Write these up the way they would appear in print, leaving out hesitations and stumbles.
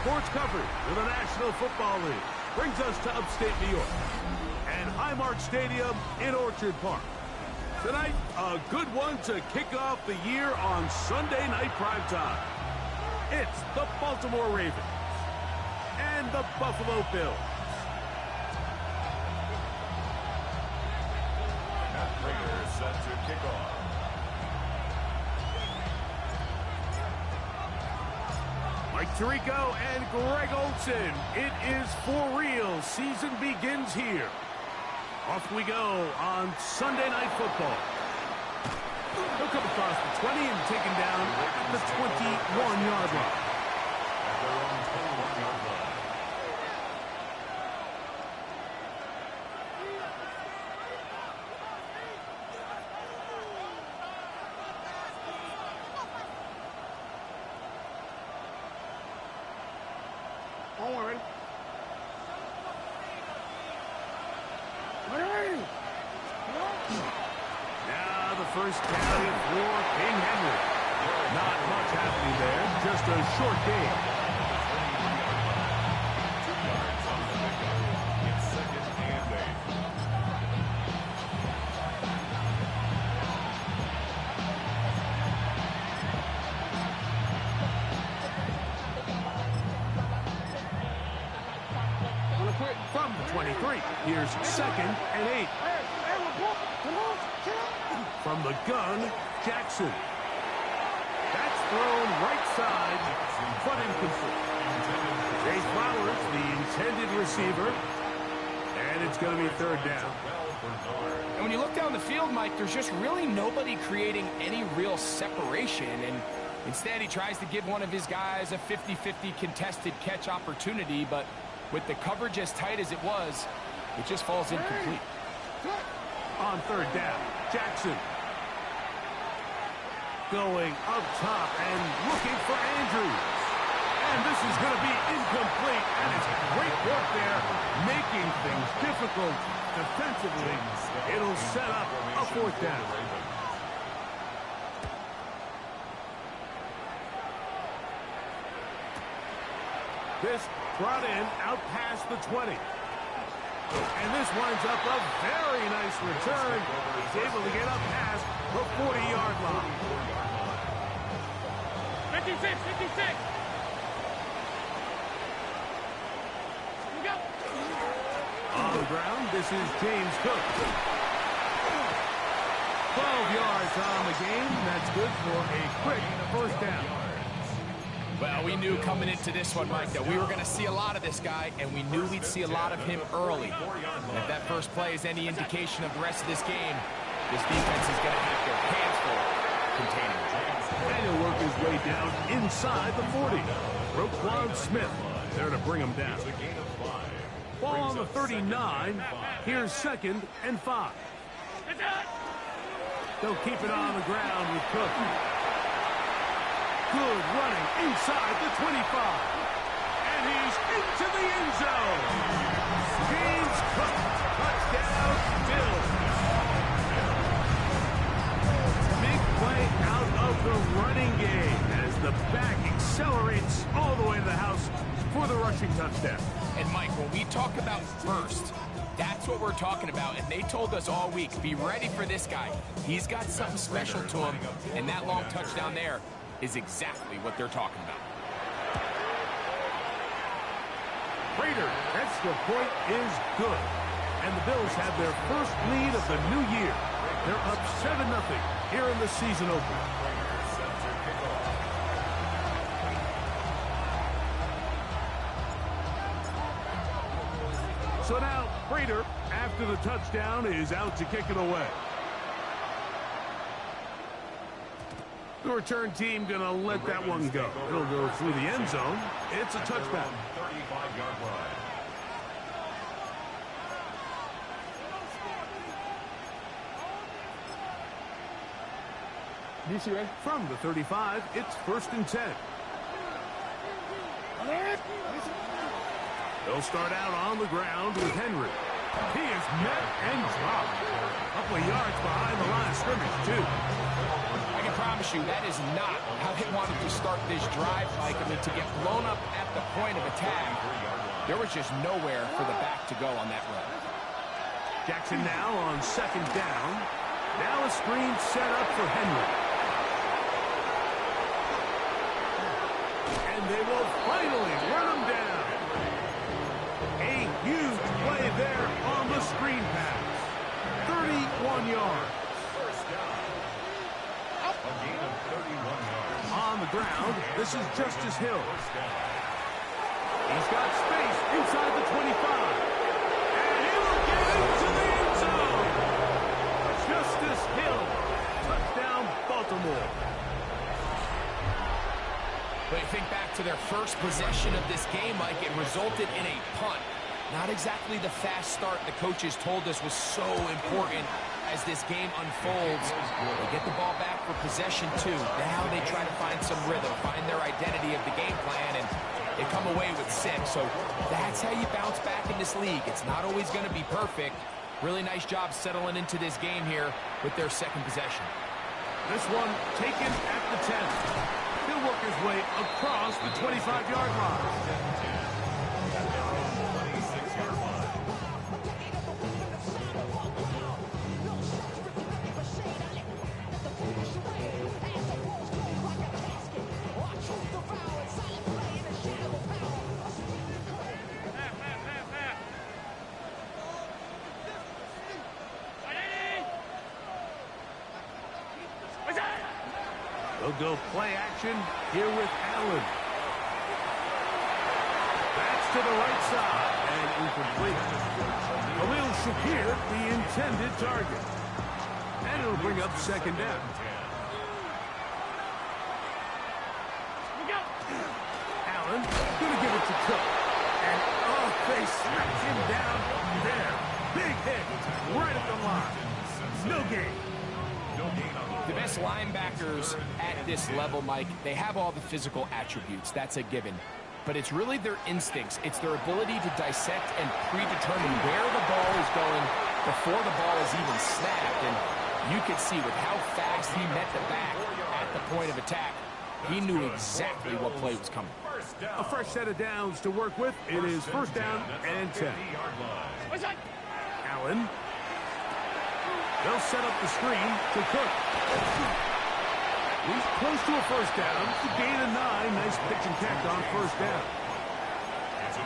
sports coverage of the National Football League brings us to upstate New York and Highmark Stadium in Orchard Park. Tonight, a good one to kick off the year on Sunday night primetime. It's the Baltimore Ravens and the Buffalo Bills. Raiders set to kick off. Mike Tirico and Greg Olsen. It is for real. Season begins here. Off we go on Sunday Night Football. He'll come across the 20 and taken down at the 21-yard line. At their own 21-yard line. Don't worry. Now the first carry for King Henry. Not much happening there, just a short game. 2 yards on the pickup. It's 2nd and 8. From the 23, here's 2nd and 8. From the gun, Jackson. That's thrown right side, but incomplete. Jay Flowers, the intended receiver, and it's going to be 3rd down. And when you look down the field, Mike, there's just really nobody creating any real separation, and instead he tries to give one of his guys a 50-50 contested catch opportunity, but with the coverage as tight as it was, it just falls incomplete. On 3rd down, Jackson. Going up top and looking for Andrews. And this is going to be incomplete, and it's great work there, making things difficult defensively. It'll set up a 4th down. This brought in out past the 20. And this winds up a very nice return. He's able to get up past the 40-yard line. 56, 56. On the ground, this is James Cook. 12 yards on the game. That's good for a quick 1st down. Well, we knew coming into this one, Mike, that we were going to see a lot of this guy, and we knew we'd see a lot of him early. And if that first play is any indication of the rest of this game, this defense is going to have their hands full containing him. And he'll work his way down inside the 40. Roquan Smith there to bring him down. Ball on the 39. Here's 2nd and 5. They'll keep it on the ground with Cook. Good running inside the 25. And he's into the end zone. James Cook, touchdown, Bills. Big play out of the running game as the back accelerates all the way to the house for the rushing touchdown. And, Mike, when we talk about burst, that's what we're talking about, and they told us all week, be ready for this guy. He's got something special to him, and that long touchdown there is exactly what they're talking about. Prater, extra point is good. And the Bills have their first lead of the new year. They're up 7-0 here in the season opener. So now, Prater, after the touchdown, is out to kick it away. The return team going to let that one go. It'll go through the end zone. It's a touchback. 35-yard line. DC right from the 35. It's 1st and 10. They'll start out on the ground with Henry. He is met and dropped. A couple of yards behind the line of scrimmage, too. I can promise you, that is not how they wanted to start this drive, Mike. I mean, to get blown up at the point of attack, there was just nowhere for the back to go on that run. Jackson now on second down. Now a screen set up for Henry. And they will finally run him down. A huge play there on the screen pass. 31 yards. First down. A gain of 31 yards. On the ground, this is Justice Hill. First down. He's got space inside the 25. And he will get into the end zone. Justice Hill. Touchdown, Baltimore. But you think back to their first possession of this game, Mike, it resulted in a punt. Not exactly the fast start the coaches told us was so important as this game unfolds. They get the ball back for possession two. Now they try to find some rhythm, find their identity of the game plan, and they come away with 6. So that's how you bounce back in this league. It's not always going to be perfect. Really nice job settling into this game here with their second possession. This one taken at the 10. He'll work his way across the 25-yard line. 26-yard line. They'll go play action here with Allen. That's to the right side and incomplete. Khalil Shakir, the intended target. And it'll bring up second down. Allen going to give it to Cook. And, oh, they smacked him down there. Big hit right at the line. No gain. The best linebackers at this level, Mike, they have all the physical attributes. That's a given. But it's really their instincts. It's their ability to dissect and predetermine where the ball is going before the ball is even snapped. And you could see with how fast he met the back at the point of attack, he knew exactly what play was coming. A fresh set of downs to work with. It is first down and 10. Allen. They'll set up the screen to Cook. He's close to a first down. The gain of 9. Nice pitch and catch on first down.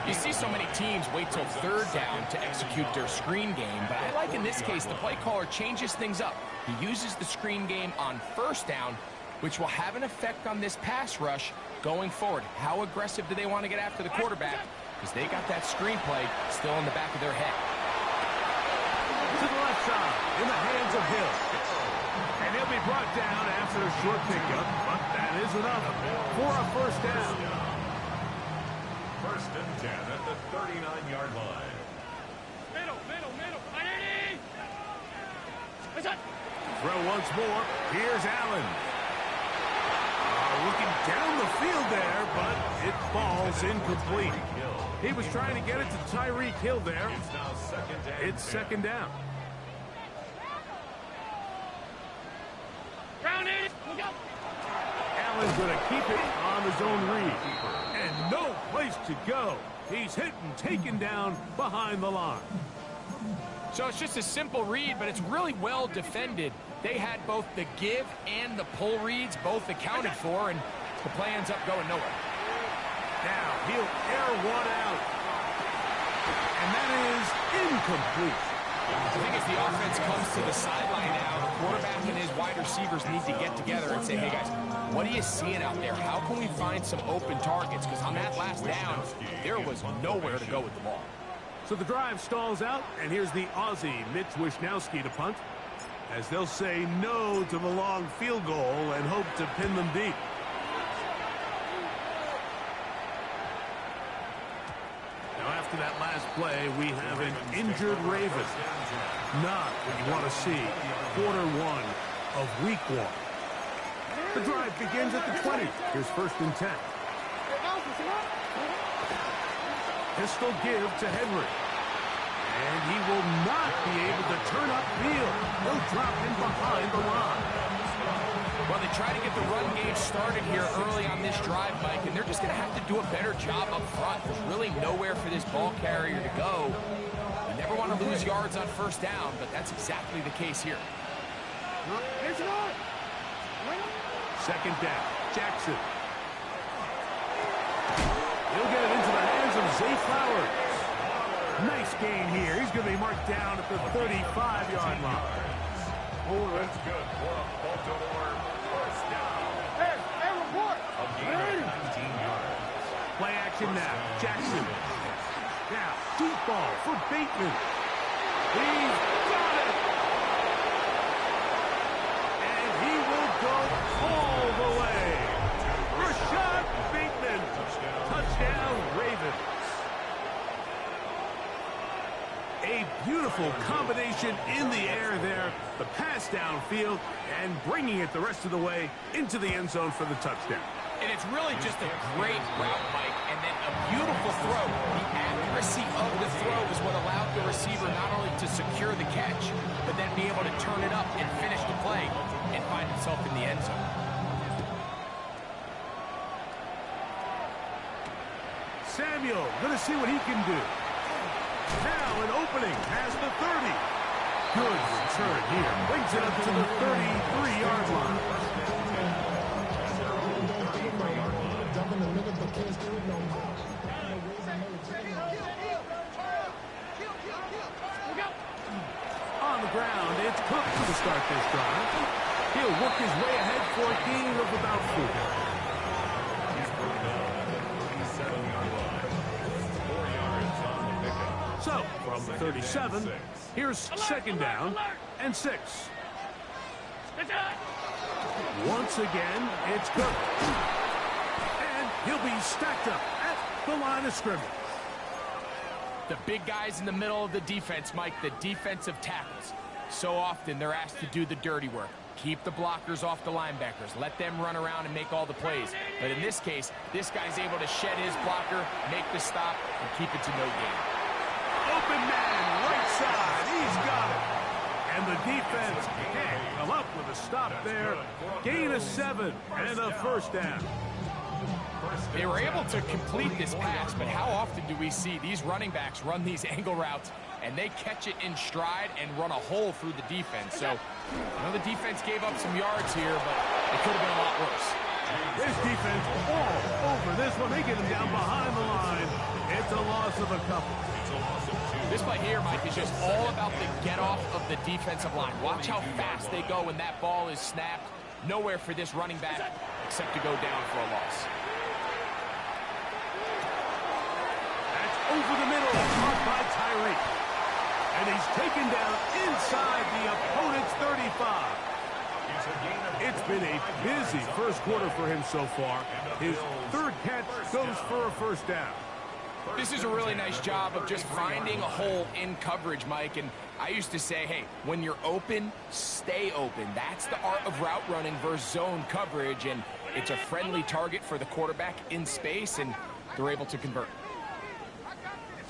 You see so many teams wait till third down to execute their screen game, but I like in this case the play caller changes things up. He uses the screen game on first down, which will have an effect on this pass rush going forward. How aggressive do they want to get after the quarterback? Because they got that screen play still in the back of their head. To the left side, in the hands of Hill. And he'll be brought down after a short pickup, but that is enough for a first down. First and 10 at the 39-yard line. Middle. Throw once more. Here's Allen. Looking down the field there, but it falls incomplete. He was trying to get it to Tyreek Hill there. It's now second down. It's second down. Allen's going to keep it on his own read. And no place to go. He's hit and taken down behind the line. So it's just a simple read, but it's really well defended. They had both the give and the pull reads both accounted for, and the play ends up going nowhere. Now he'll air one out. And that is incomplete. I think as the offense comes to the sideline now, the quarterback and his wide receivers need to get together and say, hey guys, what are you seeing out there? How can we find some open targets? Because on that last down, there was nowhere to go with the ball. So the drive stalls out, and here's the Aussie, Mitch Wishnowsky, to punt, as they'll say no to the long field goal and hope to pin them deep. Now after that last play, we have an injured Raven. Not what you want to see. Quarter 1 of week 1. The drive begins at the 20. Here's first and 10. Pistol give to Henry. And he will not be able to turn upfield. He'll drop in behind the line. Well, they try to get the run game started here early on this drive, Mike, and they're just going to have to do a better job up front. There's really nowhere for this ball carrier to go. You never want to lose yards on first down, but that's exactly the case here. Second down, Jackson. He'll get it into the hands of Zay Flowers. Nice gain here. He's going to be marked down at the 35-yard line. Oh, that's good for a Baltimore first down. Hey, report. A gain of 19 yards. Play action now. Jackson. Now, deep ball for Bateman. He's got it. And he will go all the way. Rashad Bateman. Touchdown, Ravens. A beautiful combination in the air there. The pass downfield and bringing it the rest of the way into the end zone for the touchdown. And it's really just a great route, Mike, and then a beautiful throw. The accuracy of the throw is what allowed the receiver not only to secure the catch, but then be able to turn it up and finish the play and find himself in the end zone. Samuel, going to see what he can do. Now an opening past the 30. Good return here. Brings it up to the 33-yard line. On the ground, it's Cook to start this drive. He'll work his way ahead for a gain of about 4. So, from the 37, here's second down and 6. Once again, it's Cook. And he'll be stacked up at the line of scrimmage. The big guys in the middle of the defense, Mike, the defensive tackles. So often they're asked to do the dirty work. Keep the blockers off the linebackers. Let them run around and make all the plays. But in this case, this guy's able to shed his blocker, make the stop, and keep it to no gain. Open man, right side. He's got it. And the defense can't come up with a stop there. Gain of 7 and a first down. They were able to complete this pass, but how often do we see these running backs run these angle routes and they catch it in stride and run a hole through the defense? So, I know the defense gave up some yards here, but it could have been a lot worse. This defense all over this one. They get him down behind the line. It's a loss of a couple. This play here, Mike, is just all about the get-off of the defensive line. Watch how fast they go when that ball is snapped. Nowhere for this running back except to go down for a loss. That's over the middle, caught by Tyree. And he's taken down inside the opponent's 35. It's been a busy first quarter for him so far. His third catch goes for a first down. This is a really nice job of just finding a hole in coverage, Mike. And I used to say, hey, when you're open, stay open. That's the art of route running versus zone coverage. And it's a friendly target for the quarterback in space, and they're able to convert.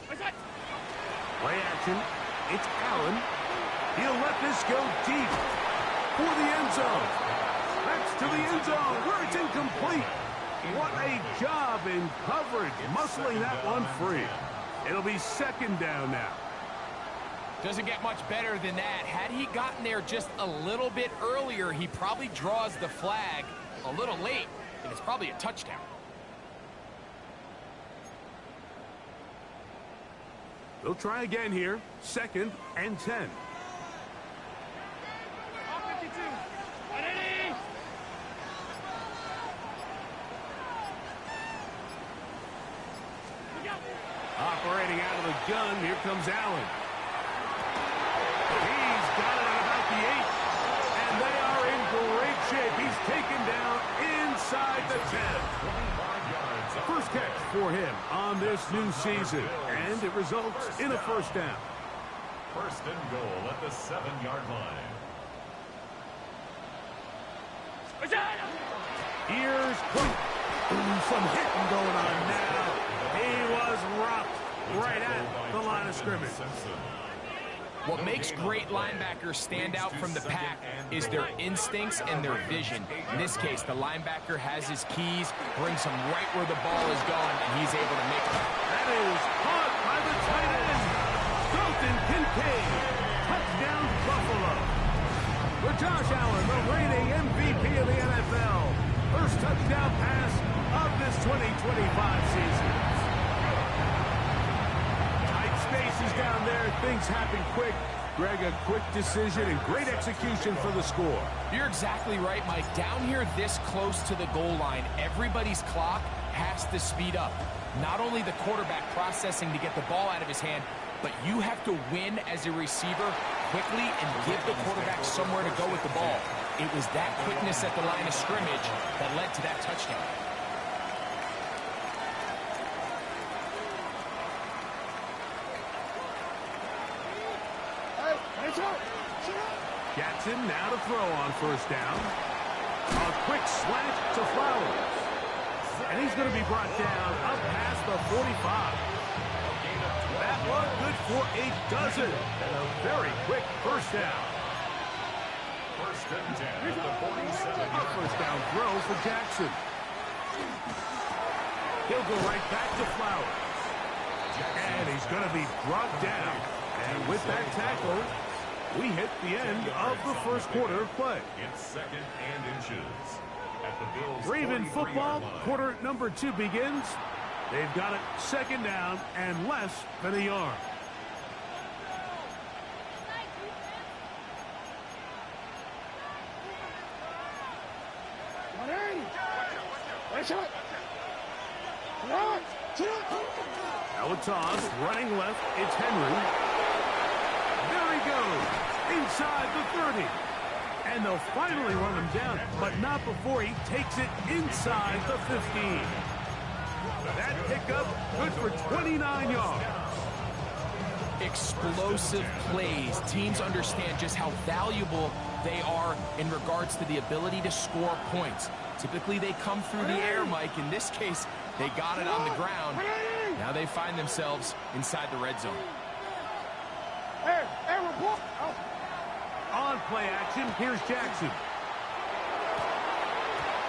Play action. It's Allen. He'll let this go deep for the end zone. That's to the end zone where it's incomplete. What a job in coverage, muscling that one free. It'll be second down now. Doesn't get much better than that. Had he gotten there just a little bit earlier, he probably draws the flag a little late, and it's probably a touchdown. They'll try again here. Second and 10. Operating out of the gun, here comes Allen. He's got it at about the 8. And they are in great shape. He's taken down inside the 10. First catch for him on this new season. And it results in a first down. First and goal at the 7-yard line. Here's Cook. Some hitting going on now. He was rocked right at the line of scrimmage. What makes great linebackers stand out from the pack is their instincts and their vision. In this case, the linebacker has his keys, brings him right where the ball is going, and he's able to make it. That is caught by the tight end, Dalton Kincaid. Touchdown, Buffalo. For Josh Allen, the reigning MVP of the NFL. First touchdown pass of this 2025 season. Tight spaces down there. Things happen quick. Greg, a quick decision and great execution for the score. You're exactly right, Mike. Down here this close to the goal line, everybody's clock has to speed up. Not only the quarterback processing to get the ball out of his hand, but you have to win as a receiver quickly and give the quarterback somewhere to go with the ball. It was that quickness at the line of scrimmage that led to that touchdown. Jackson now to throw on first down. A quick slant to Flowers. And he's going to be brought down up past the 45. That one good for a dozen. And a very quick first down. First and 10 at the 47. A first down throw for Jackson. He'll go right back to Flowers. And he's going to be brought down. And with that tackle, we hit the end of the first quarter of play. It's second and inches. At the Bills' Raven 43-yard football, line. quarter number 2 begins. They've got it second down and less than a yard. Now a toss, running left, it's Henry. There he goes, inside the 30. And they'll finally run him down, but not before he takes it inside the 15. That pickup, good for 29 yards. Explosive plays. Teams understand just how valuable they are in regards to the ability to score points. Typically, they come through the air, Mike. In this case, they got it on the ground. Now they find themselves inside the red zone. On play action, here's Jackson.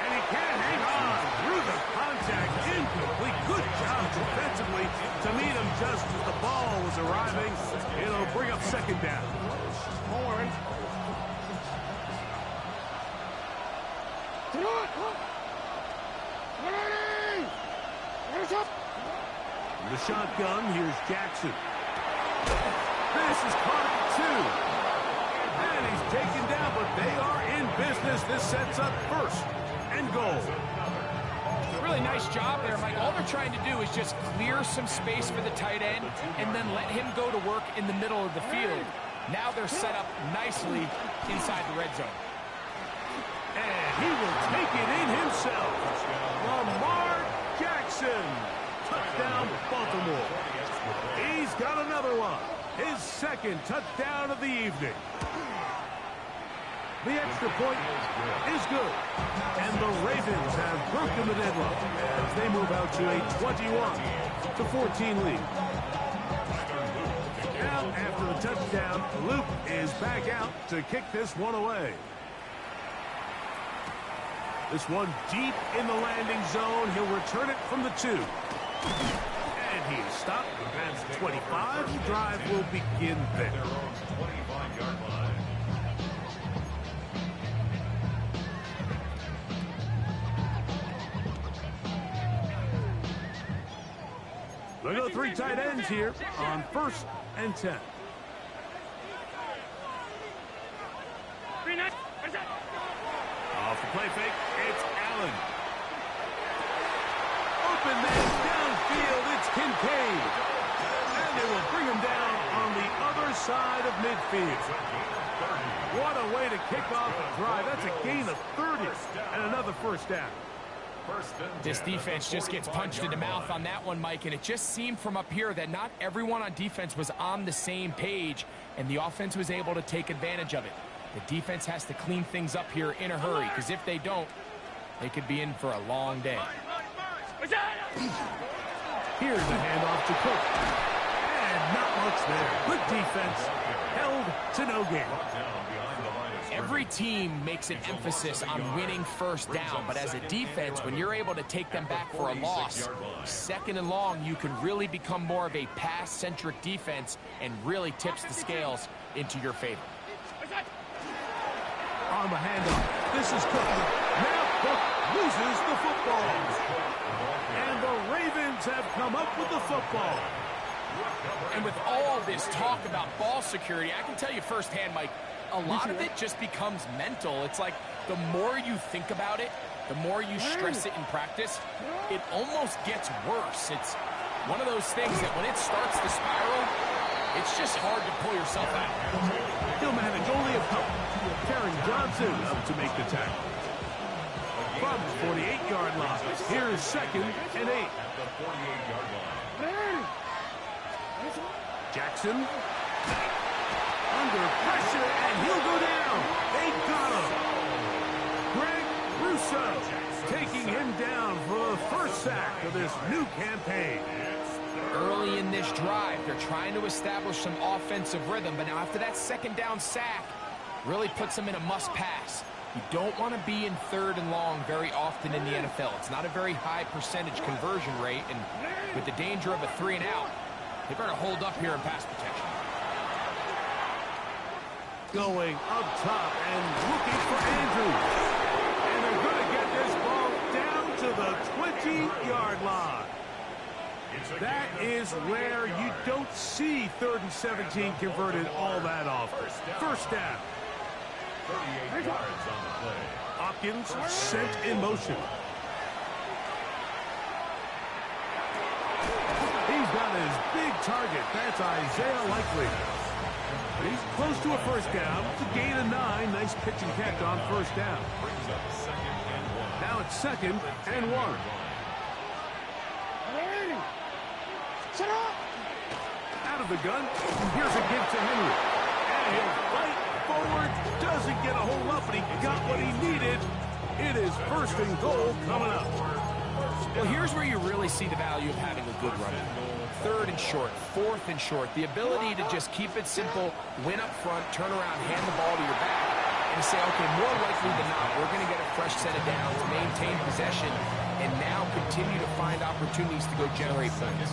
And he can't hang on through the contact. Incomplete. Good job defensively to meet him just as the ball was arriving. It'll bring up second down. The shotgun, here's Jackson. This is caught at 2. And he's taken down, but they are in business. This sets up first and goal. Really nice job there, Mike. All they're trying to do is just clear some space for the tight end and then let him go to work in the middle of the field. Now they're set up nicely inside the red zone. And he will take it in himself. Lamar Jackson. Touchdown, Baltimore. He's got another one. His second touchdown of the evening. The extra point is good. And the Ravens have broken the deadlock as they move out to a 21-14 lead. Now, after the touchdown, Luke is back out to kick this one away. This one deep in the landing zone. He'll return it from the 2. And he is stopped at the 25. The drive will begin there. 25-yard line. They go 3 tight ends here on first and 10. Off the play fake, it's Allen. Open man downfield, it's Kincaid. And they will bring him down on the other side of midfield. What a way to kick off a drive. That's a gain of 30 and another first down. This defense just gets punched in the mouth on that one, Mike, and it just seemed from up here that not everyone on defense was on the same page, and the offense was able to take advantage of it. The defense has to clean things up here in a hurry, because if they don't, they could be in for a long day. Here's the handoff to Cook. And not much there. Good defense. held to no gain. Every team makes an emphasis on winning first down, but as a defense, when you're able to take them back for a loss, second and long, you can really become more of a pass-centric defense and really tips the scales into your favor. On the handoff, this is Cook. Now Cook loses the football. And the Ravens have come up with the football. And with all this talk about ball security, I can tell you firsthand, Mike, a lot of it just becomes mental. It's like the more you think about it, the more you stress it in practice, it almost gets worse. It's one of those things that when it starts to spiral, it's just hard to pull yourself out. He'll manage only a couple. Karen Johnson up to make the tackle. From the 48-yard line, here's 2nd and 8. Jackson under pressure, and he'll go down. They got him. Greg Russo taking him down for the first sack of this new campaign. Early in this drive, they're trying to establish some offensive rhythm, but now after that 2nd down sack, really puts them in a must-pass. You don't want to be in 3rd and long very often in the NFL. It's not a very high percentage conversion rate, and with the danger of a 3 and out, they better hold up here in pass protection. Going up top and looking for Andrews. And they're going to get this ball down to the 20-yard line. That is where you don't see 3rd and 17 converted all that often. First down. 38 yards on the play. Hopkins sent in motion. He's got his big target. That's Isaiah Likely. He's close to a first down. It's a gain of 9. Nice pitch and catch on first down. Now it's 2nd and 1. Shut up! Out of the gun. Here's a give to Henry. And he'll fight forward. Doesn't get a whole lot, but he got what he needed. It is 1st and goal coming up. Well, here's where you really see the value of having a good running. 3rd and short, 4th and short. The ability to just keep it simple, win up front, turn around, hand the ball to your back, and say, okay, more likely than not, we're going to get a fresh set of downs, maintain possession, and now continue to find opportunities to go generate points.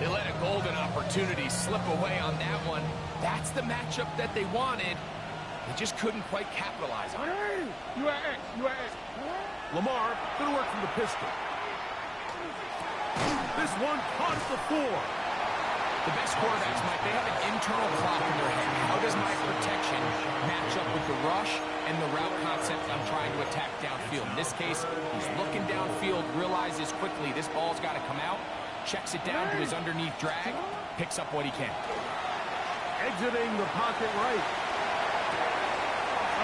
They let a golden opportunity slip away on that one. That's the matchup that they wanted. They just couldn't quite capitalize on it. Lamar going to work from the pistol. This one caught at the 4. The best quarterbacks, Mike, they have an internal clock in their head. How does my protection match up with the rush and the route concept I'm trying to attack downfield? In this case, he's looking downfield, realizes quickly this ball's got to come out, checks it down to his underneath drag, picks up what he can. Exiting the pocket right.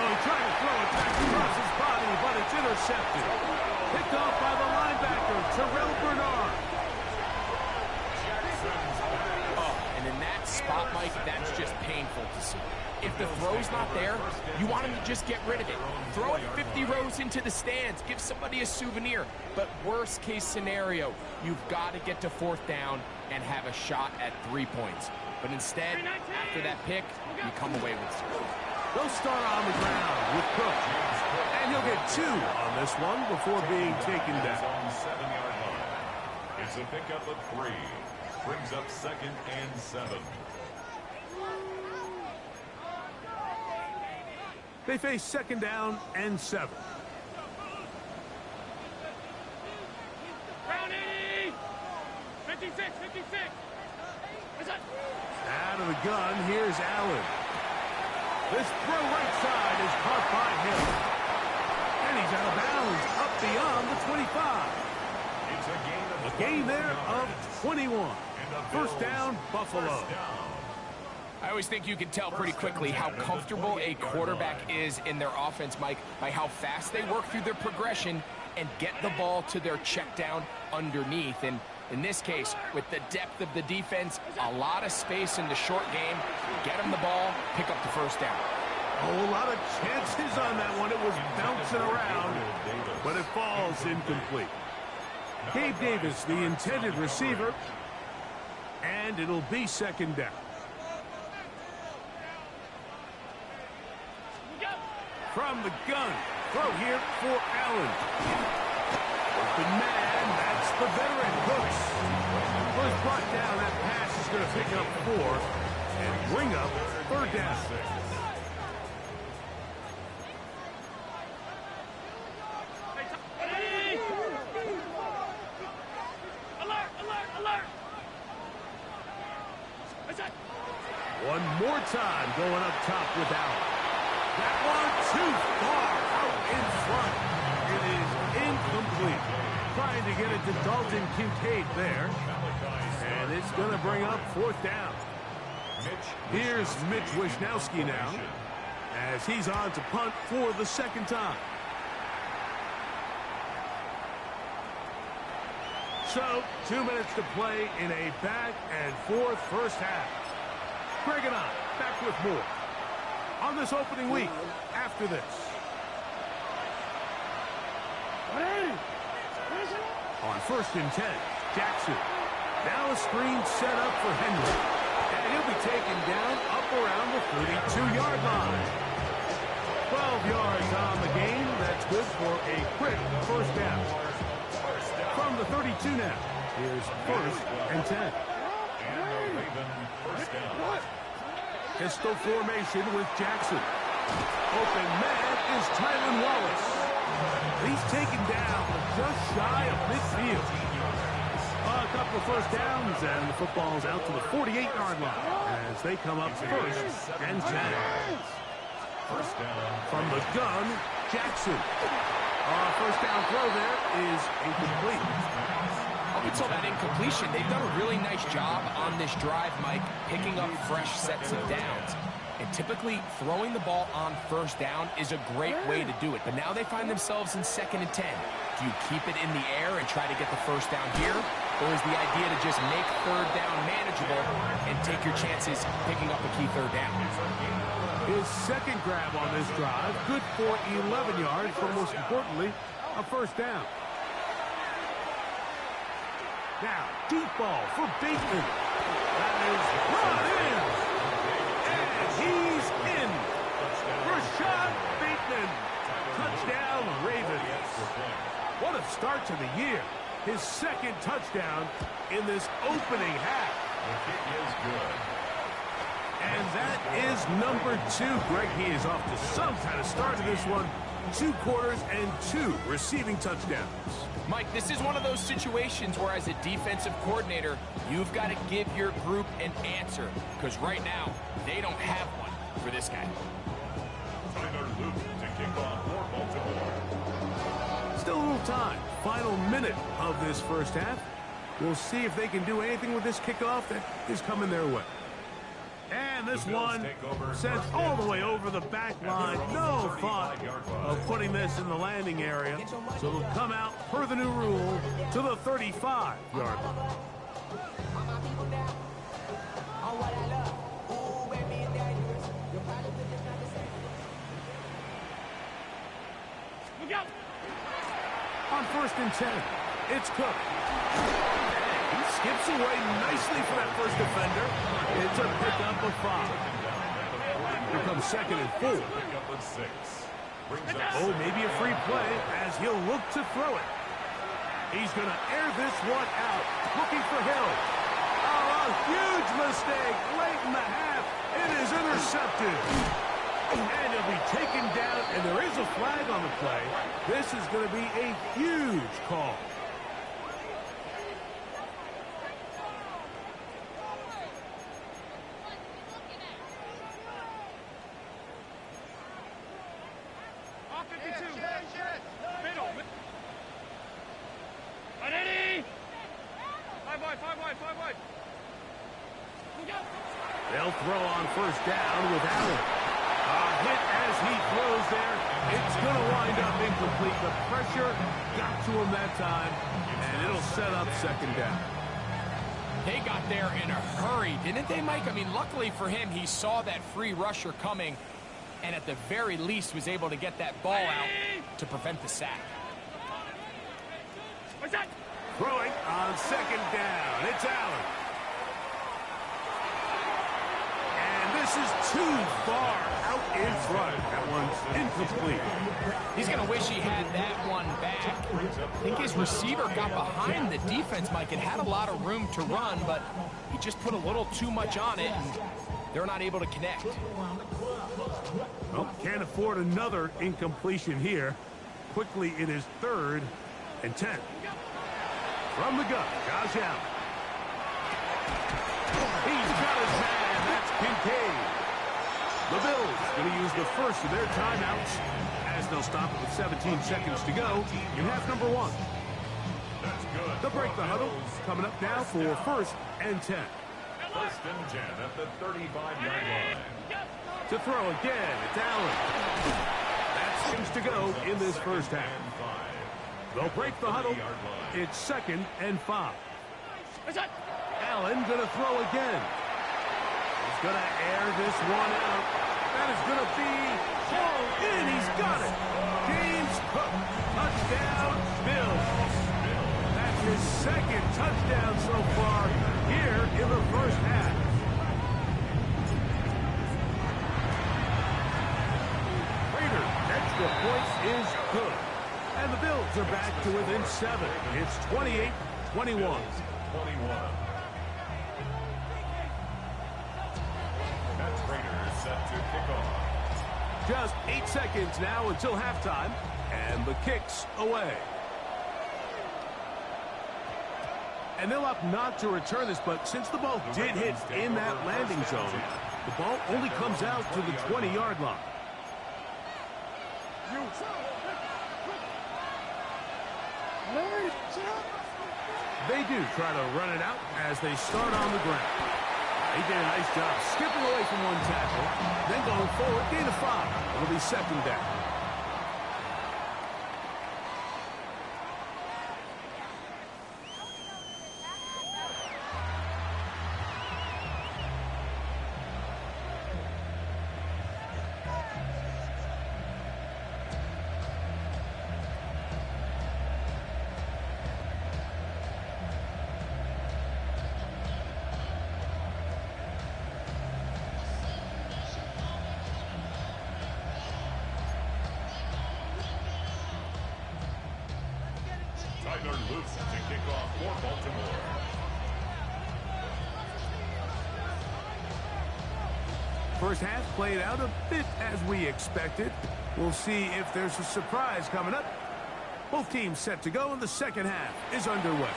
Oh, trying to throw it back across his body, but it's intercepted. Picked off by the linebacker, Terrell Bernard. Oh, and in that spot, Mike, that's just painful to see. If the throw's not there, you want him to just get rid of it. Throw it 50 rows into the stands. Give somebody a souvenir. But worst case scenario, you've got to get to 4th down and have a shot at 3 points. But instead, after that pick, you come away with 0. They'll start on the ground with Cook. And he'll get 2 on this one before being taken down. On the 7-yard line. It's a pickup of 3. Brings up 2nd and 7. They face 2nd down and 7. Round 80! 56! Out of the gun, here's Allen. This throw right side is caught by him. And he's out of bounds, up beyond the 25. It's A gain there of 21. First down, Buffalo. I always think you can tell pretty quickly how comfortable a quarterback is in their offense, Mike, by how fast they work through their progression and get the ball to their check down underneath. And in this case, with the depth of the defense, a lot of space in the short game, get them the ball, pick up the first down. Oh, a lot of chances on that one. It was bouncing around, but it falls incomplete. Gabe Davis, the intended receiver, and it'll be 2nd down. From the gun. Throw here for Allen. Open man. That's the veteran. Cooks. First brought down. That pass is going to pick up 4 and bring up third down. One more time going up top with Allen. That one too far out in front. It is incomplete. Trying to get it to Dalton Kincaid there. And it's going to bring up fourth down. Here's Mitch Wishnowski now as he's on to punt for the second time. So, 2 minutes to play in a back-and-forth first half. Greg and I back with more on this opening week after this. On 1st and 10, Jackson. Now a screen set up for Henry. And he'll be taken down up around the 32-yard line. 12 yards on the game. That's good for a quick first down. From the 32 now, here's 1st and 10. Pistol formation with Jackson. Open man is Tylan Wallace. He's taken down just shy of midfield. A couple of first downs, and the football's out to the 48-yard line as they come up 1st and 10. First down. From the gun, Jackson. First down throw there is incomplete. Up until that incompletion, they've done a really nice job on this drive, Mike, picking up fresh sets of downs. And typically, throwing the ball on first down is a great way to do it. But now they find themselves in 2nd and 10. Do you keep it in the air and try to get the first down here? Or is the idea to just make third down manageable and take your chances picking up a key third down? His second grab on this drive, good for 11 yards, but most importantly, a first down. Now, deep ball for Bateman. That is brought in. And he's in. Rashad Bateman. Touchdown, Ravens. What a start to the year. His second touchdown in this opening half. It is good. And that is number 2. Greg, he is off to some kind of start to this one. 2 quarters and 2 receiving touchdowns. Mike, this is one of those situations where as a defensive coordinator, you've got to give your group an answer. Because right now, they don't have one for this guy. Tyler Luke to kick off for Baltimore. Still a little time. Final minute of this first half. We'll see if they can do anything with this kickoff that is coming their way. And this one sent all the way over the back line. No thought of putting this in the landing area. So it'll come out, per the new rule, to the 35-yard line. On 1st and 10, it's Cook. He skips away nicely for that first defender. It's a pickup of 5. Here comes 2nd and 4. Oh, maybe a free play as he'll look to throw it. He's going to air this one out. Looking for Hill. Oh, a huge mistake late in the half. It is intercepted. And he'll be taken down, and there is a flag on the play. This is going to be a huge call. They'll throw on first down with Allen. A hit as he throws there. It's going to wind up incomplete. The pressure got to him that time, and it'll set up 2nd down. They got there in a hurry, didn't they, Mike? I mean, luckily for him, he saw that free rusher coming, and at the very least was able to get that ball out to prevent the sack. Throwing on 2nd down. It's Allen. And this This is too far out in front. That one's incomplete. He's going to wish he had that one back. I think his receiver got behind the defense, Mike, and had a lot of room to run, but he just put a little too much on it, and they're not able to connect. Well, can't afford another incompletion here. Quickly, it is 3rd and 10. From the gun, Josh Allen. He's got his man. That's Kincaid. The Bills going to use the first of their timeouts as they'll stop it with 17 seconds to go in half number 1. They'll break the huddle. Coming up now for 1st and 10. 1st and 10 at the 35-yard line. To throw again, it's Allen. That's things to go in this first half. They'll break the huddle. It's 2nd and 5. Allen gonna throw again. He's gonna air this one out. That is gonna be hauled in. He's got it. James Cook, touchdown, Bills. That's his 2nd touchdown so far here in the first half. Raiders' extra points is good. And the Bills are back to within 7. It's 28-21. That's Raiders set to kick off. Just 8 seconds now until halftime, and the kick's away. And they'll opt not to return this, but since the ball did hit in that landing zone, the ball only comes out to the 20-yard line. They do try to run it out as they start on the ground. They did a nice job skipping away from one tackle, then going forward, gain of 5. It'll be 2nd down. Tyler Loose to kick off for Baltimore. First half played out a bit as we expected. We'll see if there's a surprise coming up. Both teams set to go, and the second half is underway.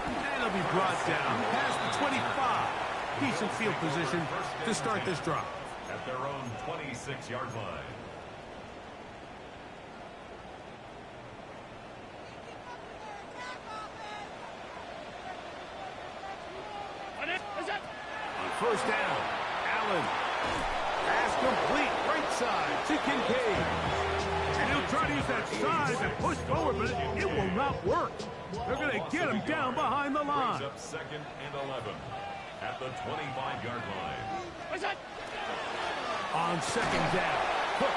And it'll be brought down past the 25. Decent field position to start this drive. At their own 26-yard line. On first down, Allen. Pass complete, right side to Kincaid. And he'll try to use that size and push forward, but it will not work. They're going to get him down behind the line. Brings up 2nd and 11 at the 25-yard line. On 2nd down, Cook.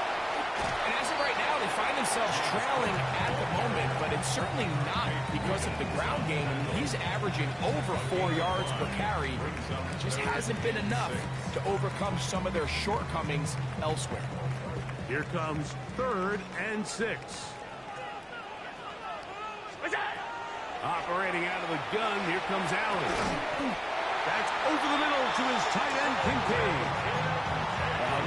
And as of right now, they find themselves trailing at the moment, but it's certainly not because of the ground game. I mean, he's averaging over 4 yards per carry. It just hasn't been enough to overcome some of their shortcomings elsewhere. Here comes 3rd and 6. Operating out of the gun, here comes Allen. That's over the middle to his tight end, Kincaid.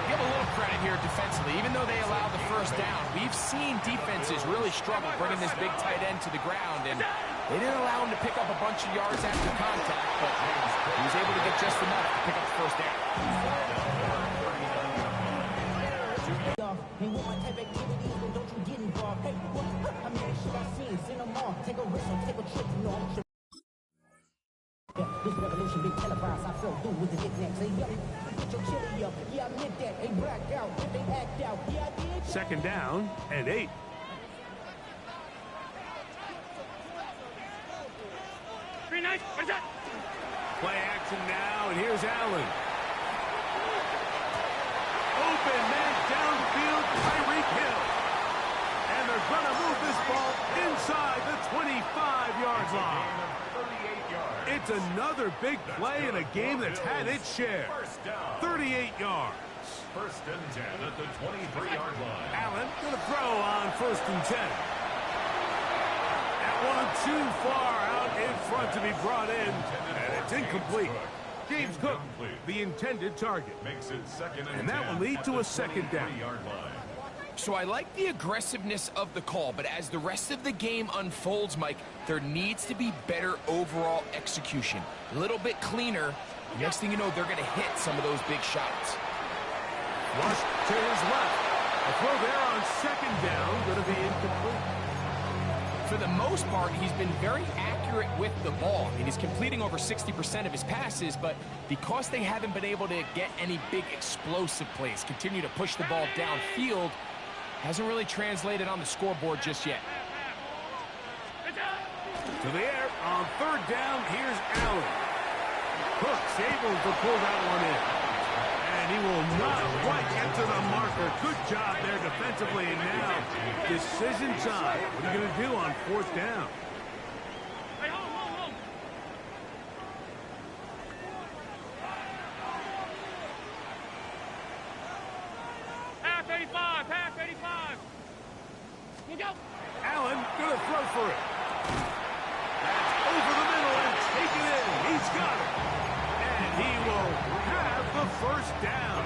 Give a little credit here defensively. Even though they allowed the first down, we've seen defenses really struggle bringing this big tight end to the ground, and they didn't allow him to pick up a bunch of yards after contact, but he was able to get just enough to pick up the first down. Hey, what my type activities, but don't you get involved? Hey, what? I mean, shit I seen, seen them all. Take a risk or take a trip, you know I'm sure. This revolution been televised, I fell through with the knickknacks. Hey, yo, put your chili up. Yeah, I meant that. They black out, if they act out. Yeah, I did. 2nd down and 8. Play action now, and here's Allen. Open man downfield, Tyreek Hill. And they're going to move this ball inside the 25-yard line. It's another big play in a game that's had its share. 38 yards. First and 10 at the 23-yard line. Allen going to throw on first and 10. That one too far out in front to be brought in, and it's incomplete. James Cook, the intended target. Makes it second and that will lead to a second down. So I like the aggressiveness of the call, but as the rest of the game unfolds, Mike, there needs to be better overall execution. A little bit cleaner. Next thing you know, they're going to hit some of those big shots. Rush to his left. A throw there on second down, going to be incomplete. For the most part, he's been very accurate with the ball. I mean, he's completing over 60% of his passes, but because they haven't been able to get any big explosive plays, continue to push the ball downfield, hasn't really translated on the scoreboard just yet. To the air on third down, here's Allen. Cook's able to pull that one in. And he will not quite get to the marker. Good job there defensively. And now, decision time. What are you going to do on fourth down? Hey, hold. Pass 85, pass 85. Here you go. Allen going to throw for it. That's over the middle and take it in. He's got it. And he will have the first down.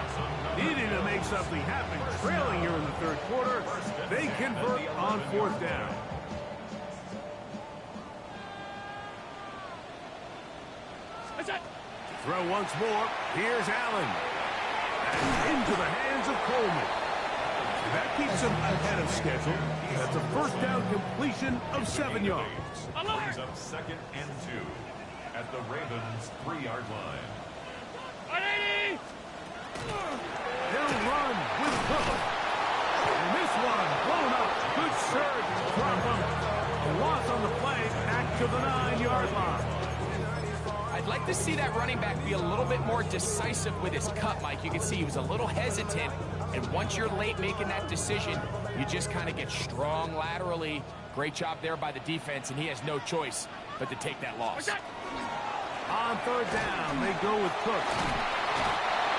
Needing to make something happen. Trailing here in the third quarter. They convert on fourth down. That's it. Throw once more. Here's Allen. And into the hands of Coleman. That keeps him ahead of schedule. That's a first down completion of 7 yards. Brings up second and 2 at the Ravens' 3-yard line. They'll run with Cook. And this one blown up. Good surge. Drop him. A loss on the play. Back to the 9-yard line. I'd like to see that running back be a little bit more decisive with his cut, Mike. You can see he was a little hesitant. And once you're late making that decision, you just kind of get strong laterally. Great job there by the defense, and he has no choice but to take that loss. On third down, they go with Cook.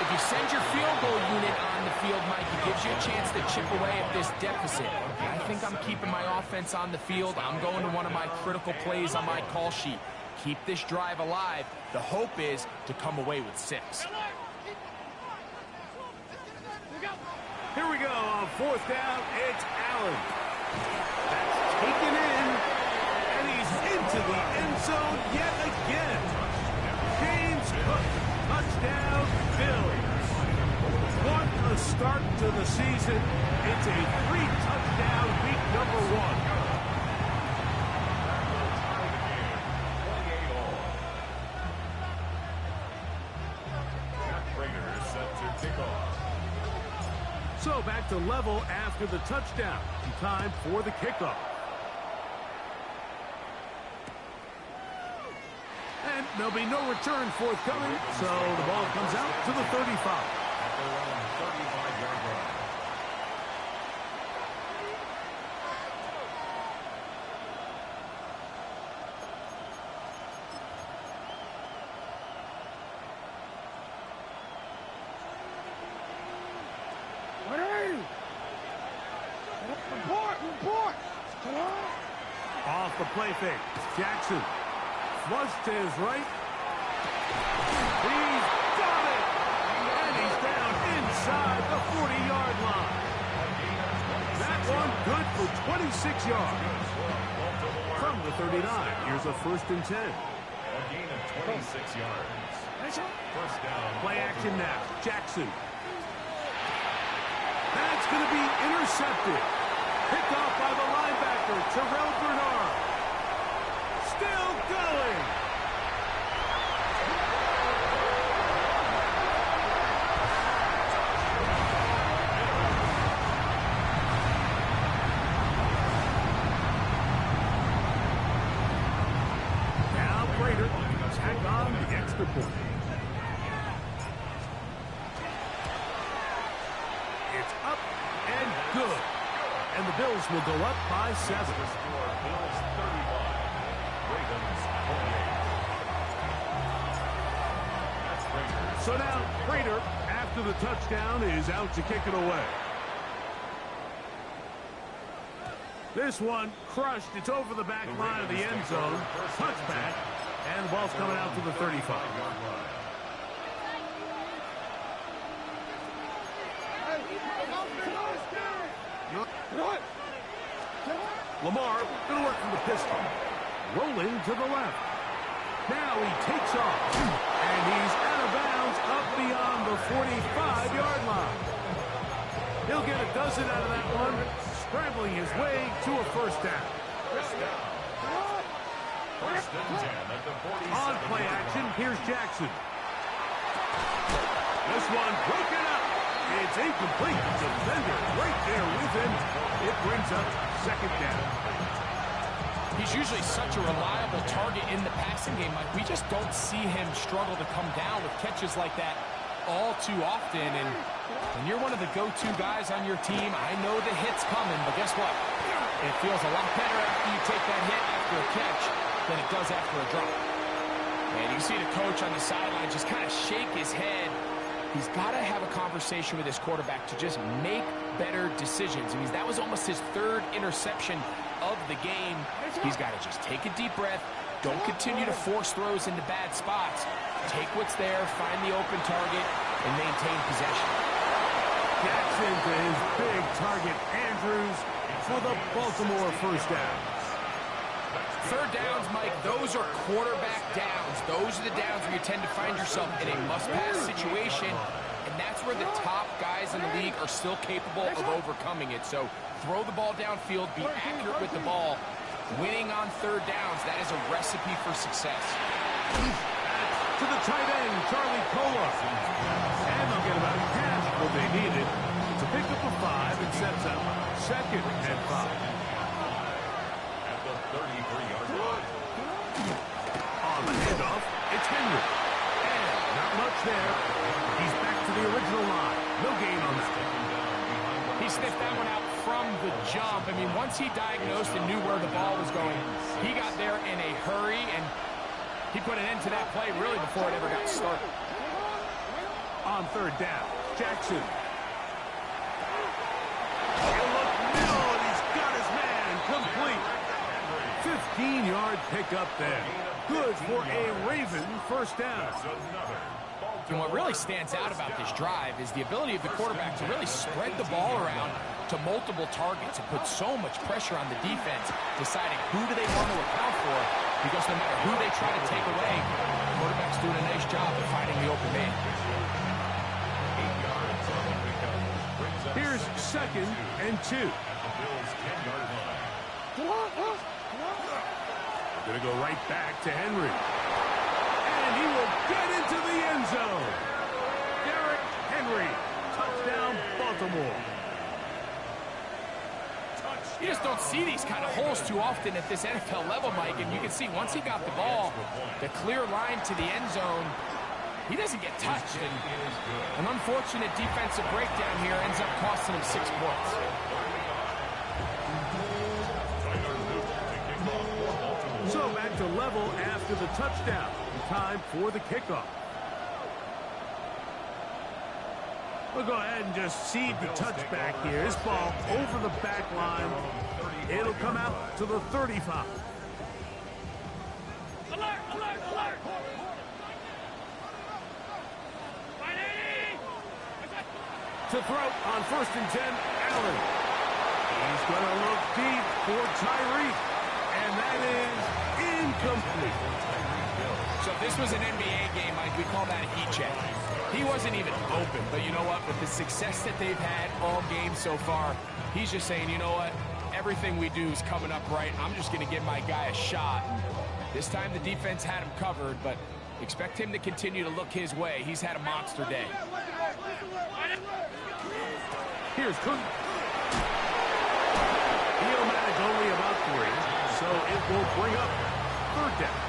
If you send your field goal unit on the field, Mike, it gives you a chance to chip away at this deficit. I think I'm keeping my offense on the field. I'm going to one of my critical plays on my call sheet. Keep this drive alive. The hope is to come away with 6. Here we go on fourth down. It's Allen. That's taken in, and he's into the end zone yet again. James Cook, touchdown, Bills. What a start to the season. It's a 3-touchdown week number 1. So back to level after the touchdown. Time for the kickoff. And there'll be no return forthcoming, so the ball comes out to the 35. Off the play fake. Jackson. Flush to his right. He's got it! And he's down inside the 40-yard line. That one good for 26 yards. From the 39, here's a first and 10. A gain of 26 yards. First down. Play action now. Jackson. That's going to be intercepted. Picked off by the linebacker, Terrell Bernard. Still going. Now Prater tack on the extra point. It's up and good. And the Bills will go up by 7. Bills 35, Ravens 28. So now, Prater, after the touchdown, is out to kick it away. This one crushed. It's over the back line of the end zone. Touchback. And the ball's coming out to the 35. Lamar going to work from the pistol. Rolling to the left. Now he takes off. And he's out of bounds up beyond the 45-yard line. He'll get a dozen out of that one, scrambling his way to a first down. First and 10 at the 47. On play action, here's Jackson. This one broken up. It's incomplete. Defender right there with him. It brings up second down. He's usually such a reliable target in the passing game. Like, we just don't see him struggle to come down with catches like that all too often. And when you're one of the go-to guys on your team, I know the hit's coming, but guess what? It feels a lot better after you take that hit after a catch than it does after a drop. And you see the coach on the sideline just kind of shake his head. He's got to have a conversation with his quarterback to just make better decisions. I mean, that was almost his third interception of the game. He's got to just take a deep breath. Don't continue to force throws into bad spots. Take what's there, find the open target, and maintain possession. Jackson to his big target, Andrews, for the Baltimore first down. Third downs, Mike, those are quarterback downs. Those are the downs where you tend to find yourself in a must-pass situation, and that's where the top guys in the league are still capable of overcoming it. So throw the ball downfield, be accurate with the ball. Winning on third downs, that is a recipe for success. To the tight end, Charlie Kolar. And they'll get about half what they needed to pick up a 5 and sets up second and 5. At the 33-yard line. On the handoff, it's Henry. And not much there. He's back to the original line. No gain on that. He sniffed that one out from the jump. I mean, once he diagnosed and knew where the ball was going, he got there in a hurry, and he put an end to that play really before it ever got started. On third down, Jackson. He'll look middle, and he's got his man complete. 15-yard pickup there. Good for a Raven first down. And what really stands out about this drive is the ability of the quarterback to really spread the ball around to multiple targets and put so much pressure on the defense, deciding who do they want to account for, because no matter who they try to take away, the quarterback's doing a nice job of finding the open man. Here's second and 2. Gonna go right back to Henry. And he will get into the end zone. Derrick Henry, touchdown Baltimore. You just don't see these kind of holes too often at this NFL level, Mike. And you can see once he got the ball, the clear line to the end zone, he doesn't get touched. And an unfortunate defensive breakdown here ends up costing him 6 points. So back to level after the touchdown. Time for the kickoff. We'll go ahead and just cede the touchback here. This ball over the back line. It'll come out to the 35. Alert, alert, alert! To throw on first and 10, Allen. He's going to look deep for Tyreek. And that is incomplete. So if this was an NBA game, Mike, we call that a heat check. He wasn't even open, but you know what? With the success that they've had all game so far, he's just saying, you know what? Everything we do is coming up right. I'm just going to give my guy a shot. And this time the defense had him covered, but expect him to continue to look his way. He's had a monster day. Here's Cook. He'll manage only about 3, so it will bring up third down.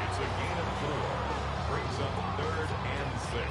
It's a gain of 4. Brings up third and 6.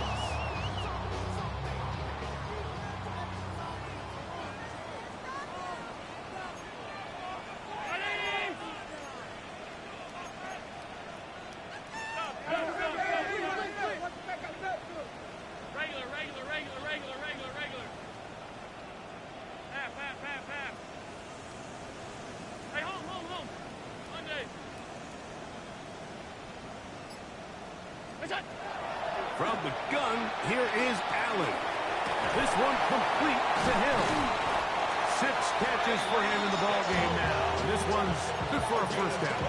From the gun, here is Allen. This one complete to Hill. 6 catches for him in the ball game now. This one's good for a first down.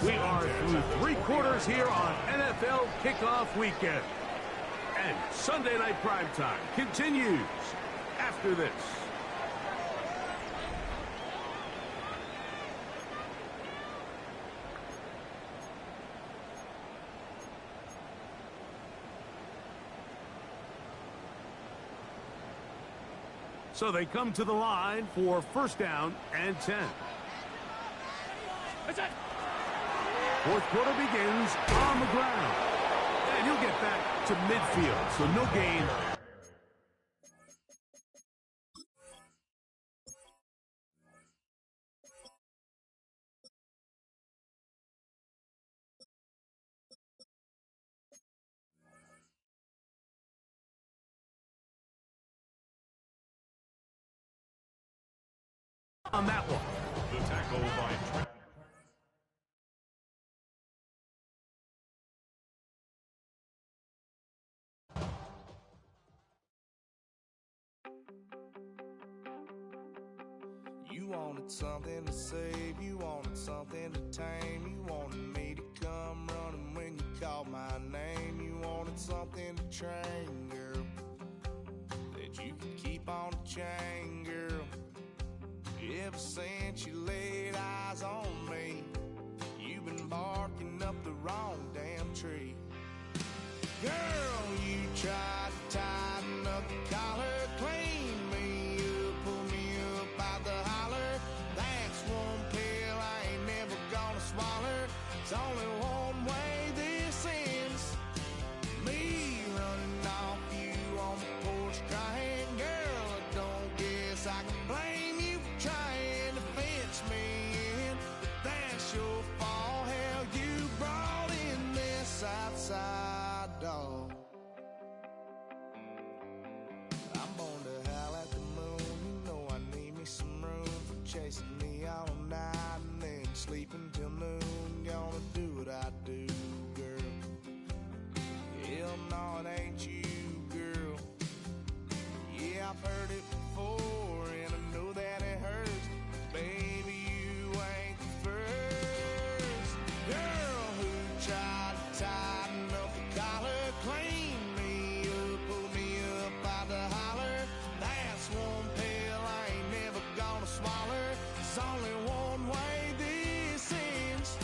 We are through 3 quarters here on NFL Kickoff Weekend. And Sunday Night Primetime continues after this. So they come to the line for first down and 10. Fourth quarter begins on the ground. And he'll get back to midfield, so no gain. On that one. The tackle by Trent. You wanted something to save, you wanted something to tame, you wanted me to come running when you called my name, you wanted something to train, girl, that you could keep on the chain, girl. Ever since you laid eyes on me, you've been barking up the wrong damn tree. Girl, you tried to tighten up the collar, clean me up, pull me up out the holler. That's one pill I ain't never gonna swallow. It's only one way this ends. Me running off you on the porch crying. Girl, I don't guess I can blame you for trying to fence me in. But that's your fault. Hell, you brought in this outside dog. I'm born to howl at the moon. You know I need me some room for chasing me all night and then sleeping till noon. Gonna do what I do, girl. Hell no, it ain't you, girl. Yeah, I've heard it before and I know that it hurts. Baby, you ain't the first girl who tried to tighten up the collar, clean me up, pull me up out the holler. That's one pill I ain't never gonna swallow. There's only one way this ends.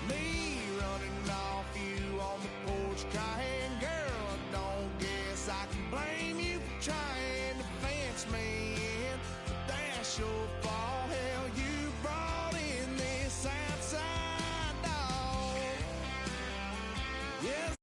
Me running off you on the porch crying. Girl, I don't guess I can blame you for trying to fence me in. But that's your fault. Hell, you brought in this outside dog. Yes.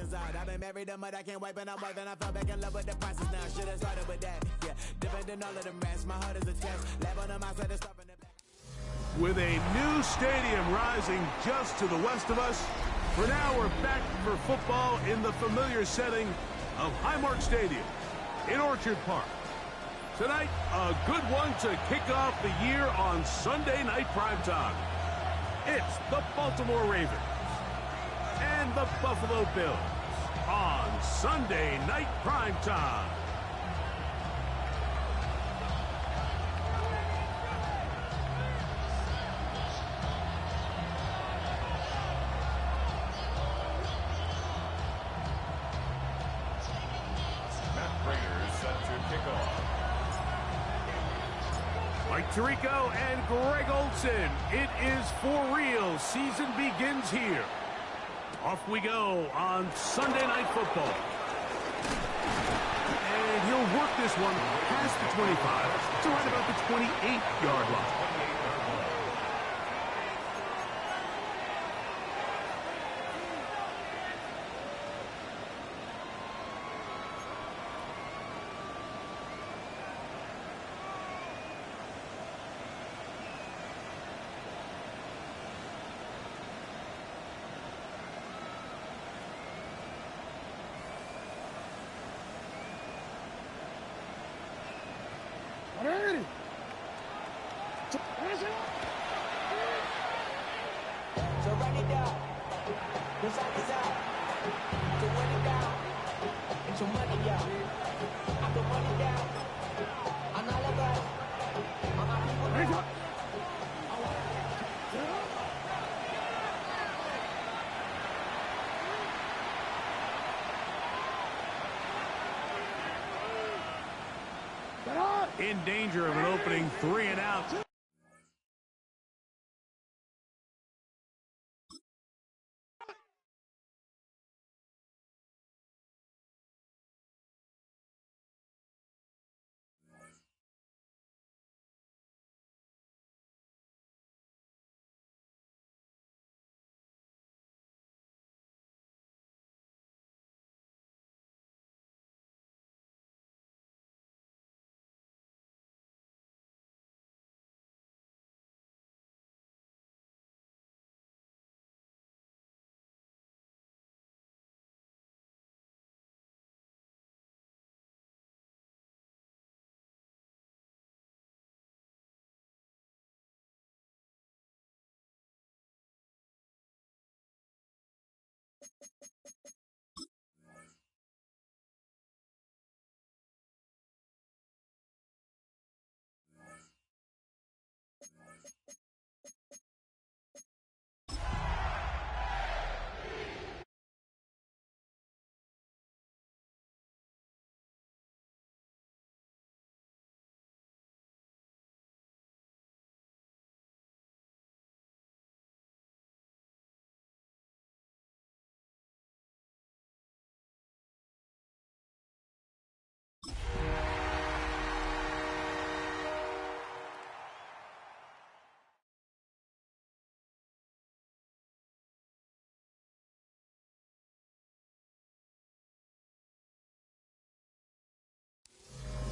inside. I've been married them, but I can't wipe and I'm wiping. I fell back in love with the process now. Should've started with that. Yeah, different than all of them rats. My heart is a test. Lab on the mouse, let it stop in the back. With a new stadium rising just to the west of us, for now we're back for football in the familiar setting of Highmark Stadium in Orchard Park. Tonight, a good one to kick off the year on Sunday night primetime. It's the Baltimore Ravens and the Buffalo Bills on Sunday night primetime. Mike Tirico and Greg Olson. It is for real. Season begins here. Off we go on Sunday Night Football. And he'll work this one past the 25 to right about the 28-yard line. So run it down. Your side is out. So run it down. And some money out. I can run it down. I'm all about it. I'm not people now. In danger of an opening 3 and out.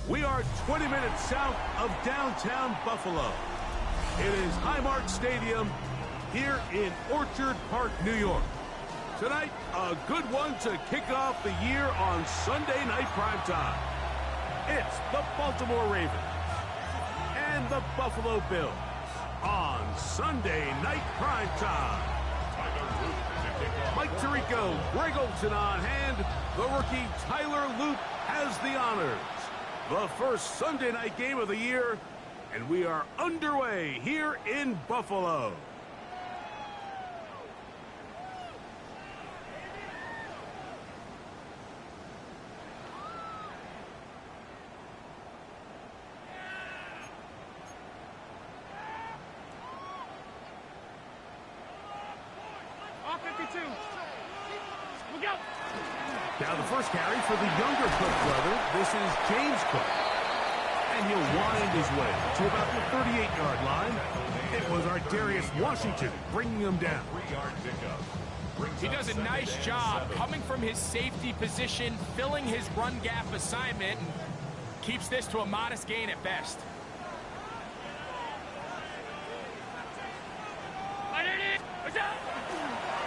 We are 20 minutes south of downtown Buffalo. It is Highmark Stadium here in Orchard Park, New York. Tonight, a good one to kick off the year on Sunday night primetime. It's the Baltimore Ravens and the Buffalo Bills on Sunday night primetime. Mike Tirico, Greg Olson on hand. The rookie Tyler Loop has the honors. The first Sunday night game of the year, and we are underway here in Buffalo. Off 52. Look out. Now the first carry for the younger Cook brother. This is James Cook. And he'll wind his way to about the 38-yard line. It was Ardarius Washington bringing him down. 3-yard pickup. He does a nice job coming from his safety position, filling his run gap assignment, and keeps this to a modest gain at best.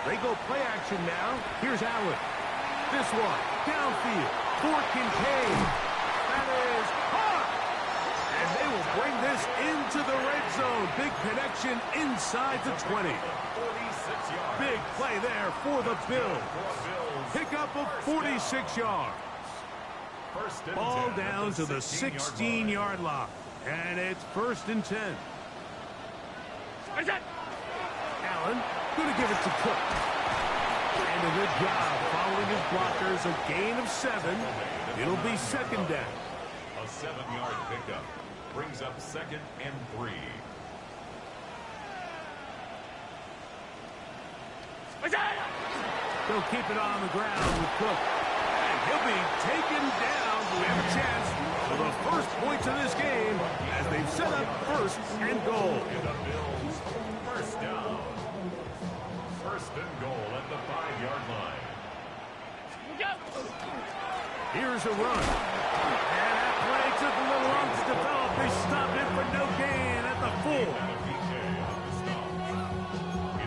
They go play action now. Here's Allen. This one, downfield, for Kincaid. That is caught. And they will bring this into the red zone. Big connection inside the 20. Big play there for the Bills. Pickup of 46 yards. Ball down to the 16-yard line. And it's 1st and 10. Allen going to give it to Cook. And a good job following his blockers. A gain of 7. It'll be 2nd down. A 7-yard pickup brings up 2nd and 3. They'll keep it on the ground with Cook. And he'll be taken down. We have a chance for the first points of this game as they've set up 1st and goal. And the Bills, 1st down. 1st and goal at the 5-yard line. Here's a run. And that play took a little long to develop. They stopped it for no gain at the 4.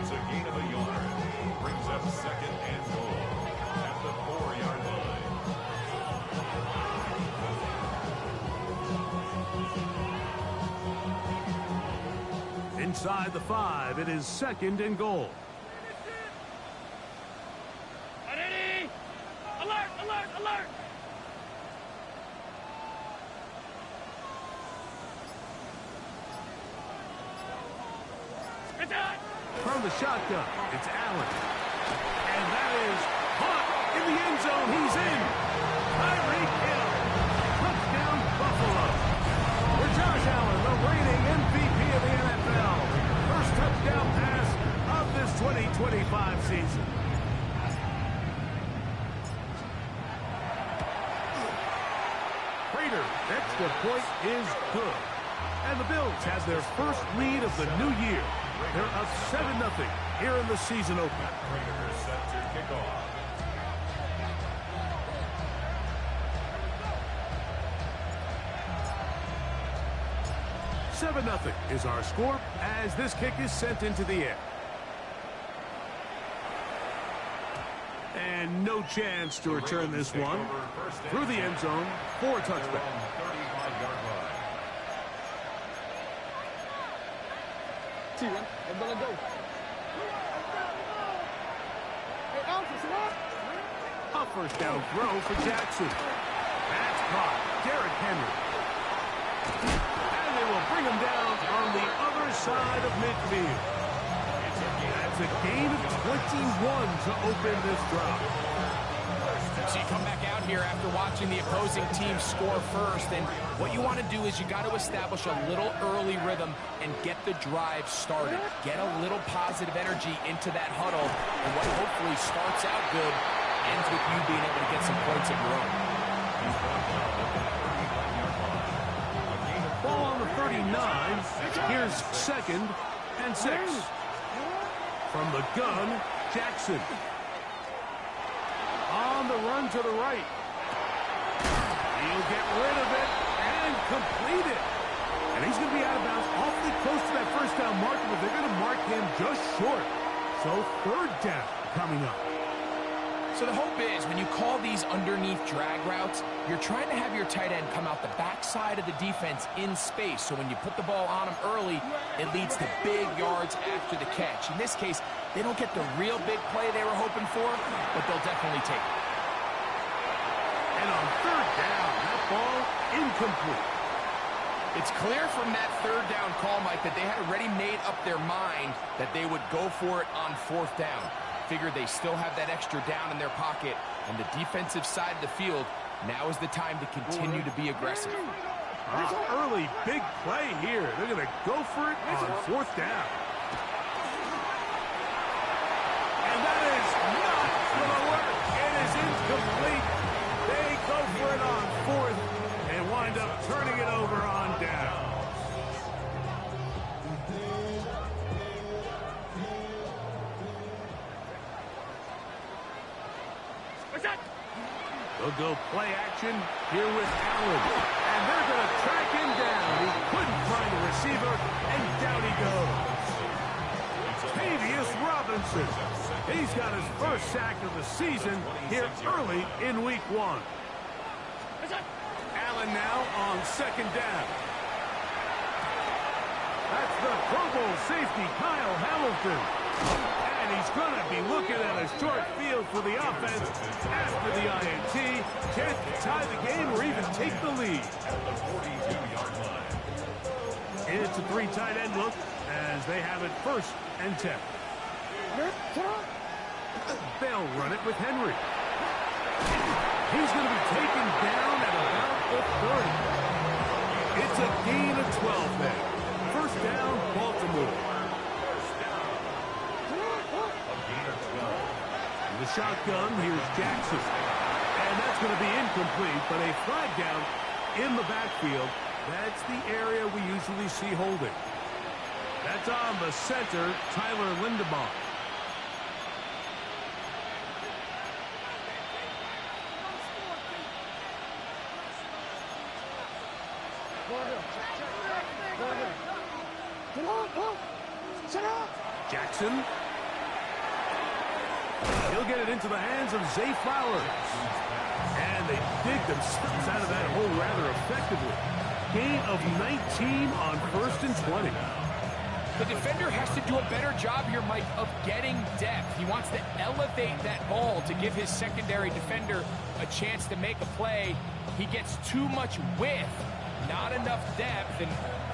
It's a gain of a yard. Brings up 2nd and goal at the 4-yard line. Inside the 5, it is 2nd and goal. Alert, alert, alert! From the shotgun, it's Allen. And that is caught in the end zone. He's in. Tyreek Hill. Touchdown, Buffalo. For Josh Allen, the reigning MVP of the NFL. First touchdown pass of this 2025 season. Prater, extra point is good. And the Bills have their first lead of the new year. They're up 7-0 here in the season opener. Raiders set to kick off. $7-0 is our score as this kick is sent into the air. And no chance to return this one through the end zone for a touchback. A first down throw for Jackson. That's caught. Derrick Henry. And they will bring him down on the other side of midfield. That's a gain of 21 to open this drive. So you come back out here after watching the opposing team score first, and what you want to do is you got to establish a little early rhythm and get the drive started. Get a little positive energy into that huddle, and what hopefully starts out good ends with you being able to get some points of your own. Ball on the 39. Here's 2nd and 6. From the gun, Jackson. On the run to the right. He'll get rid of it and complete it. And he's going to be out of bounds awfully close to that first down marker, but they're going to mark him just short. So 3rd down coming up. So the hope is when you call these underneath drag routes, you're trying to have your tight end come out the backside of the defense in space. So when you put the ball on him early, it leads to big yards after the catch. In this case, they don't get the real big play they were hoping for, but they'll definitely take it. And on 3rd down, that ball incomplete. It's clear from that 3rd down call, Mike, that they had already made up their mind that they would go for it on 4th down. Figured they still have that extra down in their pocket, and the defensive side of the field, now is the time to continue to be aggressive. Early big play here. They're going to go for it on 4th down. And that is not going to work. It is incomplete. They go for it on 4th and wind up turning it over on down. They'll go play action here with Allen. And they're going to track him down. He couldn't find a receiver, and down he goes. Tavius Robinson. He's got his first sack of the season here early in week 1. Allen now on second down. That's the Pro Bowl safety, Kyle Hamilton. And he's going to be looking at a short field for the offense after the INT. Chance to tie the game or even take the lead. It's a 3 tight end look as they have it 1st and 10. They'll run it with Henry. He's going to be taken down at about the 30. It's a gain of 12 then. 1st down, Baltimore. In the shotgun, here's Jackson. And that's going to be incomplete, but a flag down in the backfield. That's the area we usually see holding. That's on the center, Tyler Lindebaum. Jackson. He'll get it into the hands of Zay Flowers. And they dig themselves out of that hole rather effectively. Gain of 19 on 1st and 20. The defender has to do a better job here, Mike, of getting depth. He wants to elevate that ball to give his secondary defender a chance to make a play. He gets too much width, not enough depth, and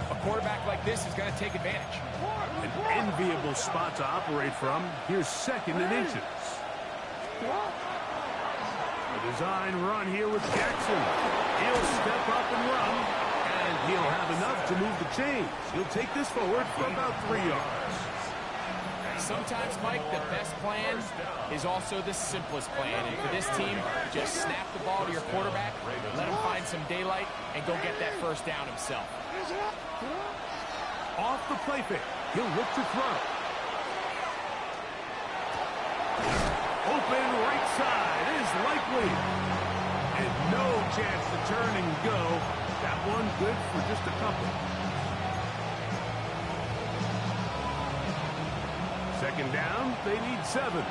a quarterback like this is going to take advantage. An enviable spot to operate from. Here's 2nd and inches. A design run here with Jackson. He'll step up and run, and he'll have enough to move the chains. He'll take this forward for about 3 yards. Sometimes, Mike, the best plan is also the simplest plan. And for this team, just snap the ball to your quarterback, let him find some daylight, and go get that 1st down himself. Off the play fake. He'll look to throw. Open right side is likely. And no chance to turn and go. That one good for just a couple. 2nd down, they need 7.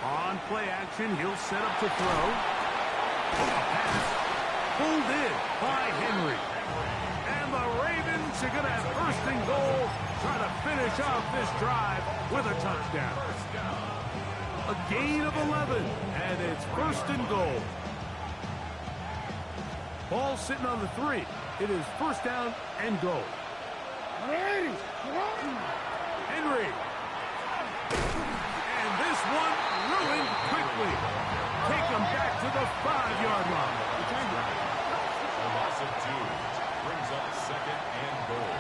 On play action, he'll set up to throw. A pass pulled in by Henry. And the Ravens are going to have 1st and goal, trying to finish off this drive with a touchdown. A gain of 11, and it's 1st and goal. Ball sitting on the 3. It is 1st down and goal. Henry. And this one ruined quickly. Take him back to the 5-yard line. A loss of 2 brings up 2nd and goal.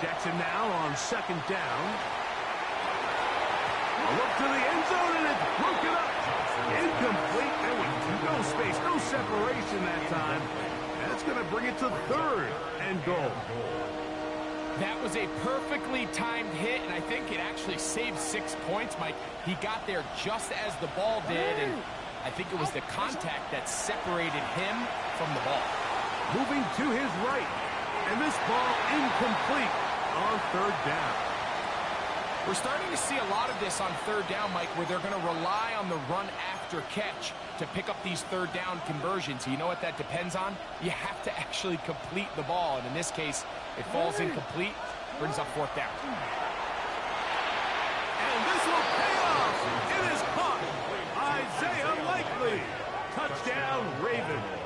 Jackson now on 2nd down. A look to the end zone, and it's broken up. Incomplete. There was no space, no separation that time. That's going to bring it to 3rd and goal. That was a perfectly timed hit, and I think it actually saved 6 points, Mike. He got there just as the ball did, and I think it was the contact that separated him from the ball. Moving to his right, and this ball incomplete on 3rd down. We're starting to see a lot of this on 3rd down, Mike, where they're going to rely on the run after catch to pick up these 3rd down conversions. So you know what that depends on? You have to actually complete the ball, and in this case, it falls incomplete, brings up 4th down. And this will pay off. It is caught. Isaiah Likely. Touchdown, Ravens.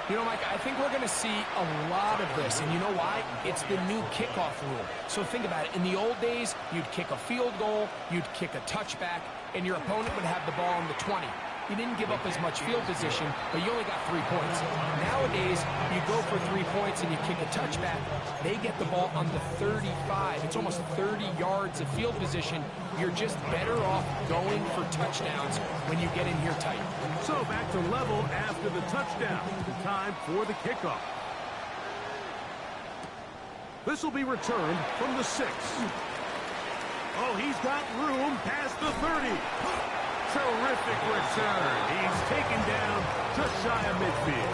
You know, Mike, I think we're going to see a lot of this, and you know why? It's the new kickoff rule. So think about it. In the old days, you'd kick a field goal, you'd kick a touchback, and your opponent would have the ball on the 20. You didn't give up as much field position, but you only got 3 points. Nowadays, you go for 3 points and you kick a touchback. They get the ball on the 35. It's almost 30 yards of field position. You're just better off going for touchdowns when you get in here tight. So back to level after the touchdown. The time for the kickoff. This will be returned from the 6. Oh, he's got room past the 30. Terrific return. He's taken down just shy of midfield.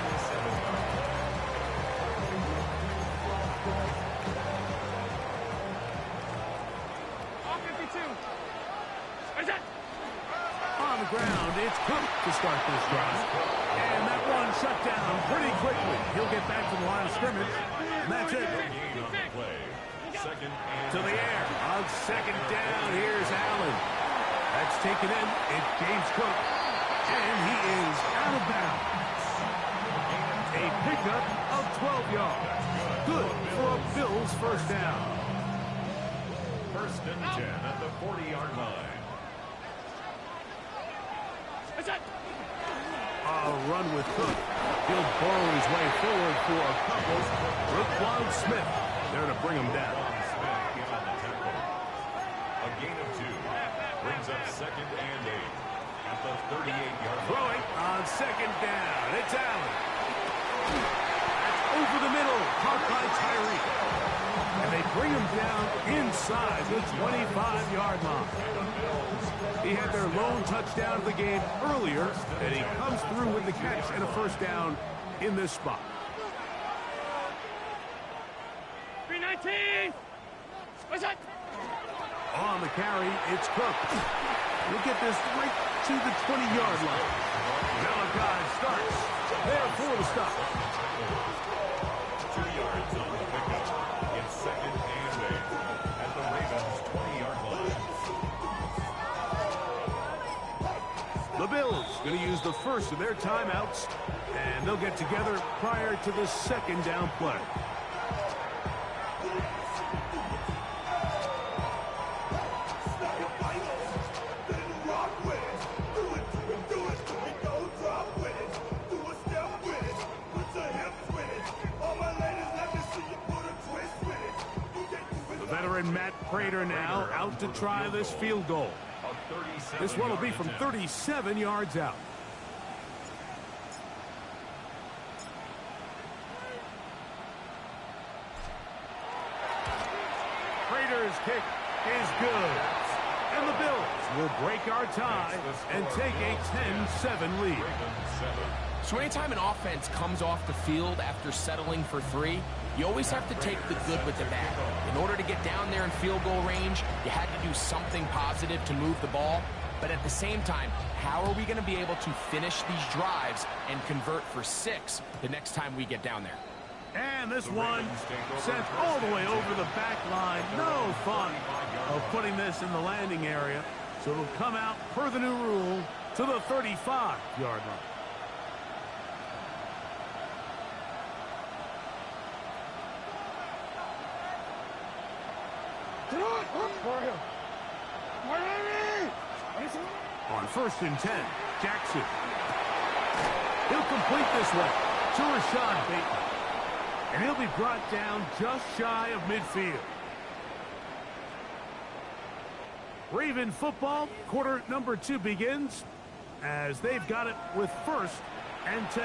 On the ground, it's Cook to start this drive. And that one shut down pretty quickly. He'll get back to the line of scrimmage. And that's it. To the air. On second down, here's Allen. That's taken in. It's James Cook. And he is out of bounds. A pickup of 12 yards. Good for a Bills first down. 1st and 10 at the 40-yard line. A run with Cook. He'll burrow his way forward for a couple. Roquan Smith there to bring him down. Smith in on the tackle. A gain of 2. Brings up 2nd and 8 at the 38-yard line. Throwing on second down. It's Allen. That's over the middle. Caught by Tyreek. And they bring him down inside the 25-yard line. He had their lone touchdown of the game earlier, and he comes through with the catch and a first down in this spot. 319. What's up? On the carry, it's Cook. We'll get this right to the 20-yard line. Malachi starts there for the stop. 2 yards on the pickup. It's 2nd and 8 at the Ravens' 20-yard line. The Bills going to use the first of their timeouts, and they'll get together prior to the second down play. The veteran Matt Prater now out to try this field goal. This one will be from 37 yards out. Prater's kick is good. And the Bills will break our tie and take a 10-7 lead. So anytime an offense comes off the field after settling for 3, you always have to take the good with the bad. In order to get down there in field goal range, you had to do something positive to move the ball. But at the same time, how are we going to be able to finish these drives and convert for 6 the next time we get down there? And this one sent all the way over the back line. No fun of putting this in the landing area. So it'll come out per the new rule to the 35-yard line. On 1st and 10, Jackson. He'll complete this one to Rashad Bateman. And he'll be brought down just shy of midfield. Raven football, quarter number 2 begins as they've got it with 1st and 10.